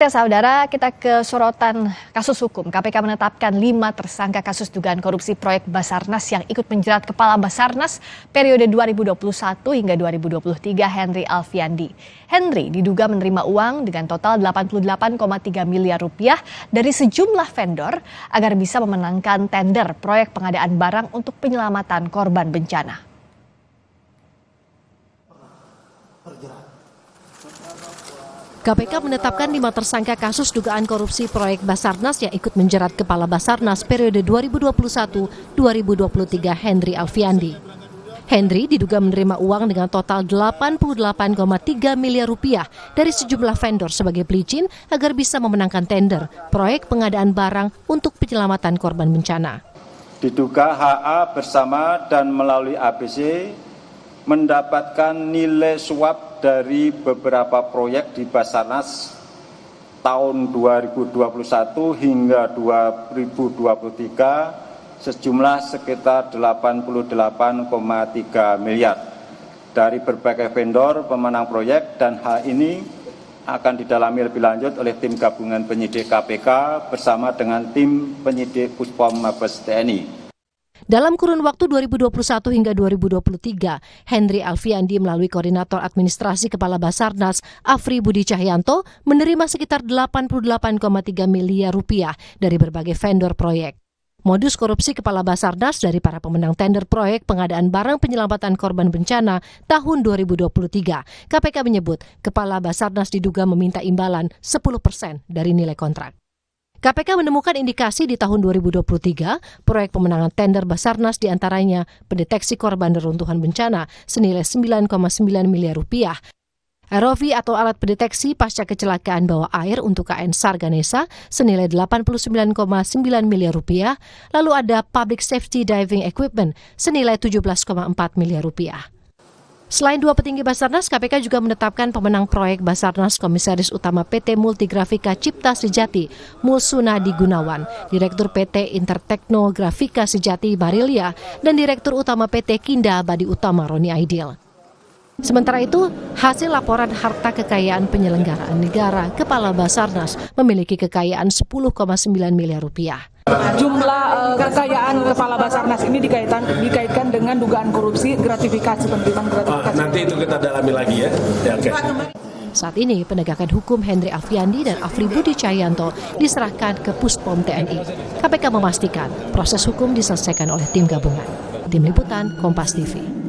Baiklah saudara, kita ke sorotan kasus hukum. KPK menetapkan 5 tersangka kasus dugaan korupsi proyek Basarnas yang ikut menjerat Kepala Basarnas periode 2021 hingga 2023 Henry Alfiandi. Henry diduga menerima uang dengan total 88,3 miliar rupiah dari sejumlah vendor agar bisa memenangkan tender proyek pengadaan barang untuk penyelamatan korban bencana. KPK menetapkan 5 tersangka kasus dugaan korupsi proyek Basarnas yang ikut menjerat Kepala Basarnas periode 2021-2023 Henry Alfiandi. Henry diduga menerima uang dengan total 88,3 miliar rupiah dari sejumlah vendor sebagai pelicin agar bisa memenangkan tender proyek pengadaan barang untuk penyelamatan korban bencana. Diduga HA bersama dan melalui ABC mendapatkan nilai suap dari beberapa proyek di Basarnas tahun 2021 hingga 2023 sejumlah sekitar 88,3 miliar dari berbagai vendor pemenang proyek, dan hal ini akan didalami lebih lanjut oleh tim gabungan penyidik KPK bersama dengan tim penyidik Puspom Mabes TNI. Dalam kurun waktu 2021 hingga 2023, Henry Alfiandi melalui Koordinator Administrasi Kepala Basarnas, Afri Budi Cahyanto, menerima sekitar 88,3 miliar rupiah dari berbagai vendor proyek. Modus korupsi Kepala Basarnas dari para pemenang tender proyek pengadaan barang penyelamatan korban bencana tahun 2023. KPK menyebut Kepala Basarnas diduga meminta imbalan 10% dari nilai kontrak. KPK menemukan indikasi di tahun 2023, proyek pemenangan tender Basarnas diantaranya pendeteksi korban reruntuhan bencana senilai 9,9 miliar rupiah, ROV atau alat pendeteksi pasca kecelakaan bawah air untuk KN SAR Ganesha senilai 89,9 miliar rupiah, lalu ada Public Safety Diving Equipment senilai 17,4 miliar rupiah. Selain 2 petinggi Basarnas, KPK juga menetapkan pemenang proyek Basarnas Komisaris Utama PT Multigrafika Cipta Sejati, Mulsunadi Gunawan, Direktur PT Interteknografika Sejati Barilia, dan Direktur Utama PT Kinda Abadi Utama Roni Aidil. Sementara itu, hasil laporan harta kekayaan penyelenggaraan negara, Kepala Basarnas memiliki kekayaan 10,9 miliar rupiah. Jumlah kekayaan Kepala Basarnas ini dikaitkan dengan dugaan korupsi, gratifikasi, penerimaan gratifikasi. Nanti itu kita dalami lagi ya. Okay. Saat ini penegakan hukum Henry Alfiandi dan Afri Budi Cahyanto diserahkan ke Puspom TNI. KPK memastikan proses hukum diselesaikan oleh tim gabungan. Tim Liputan Kompas TV.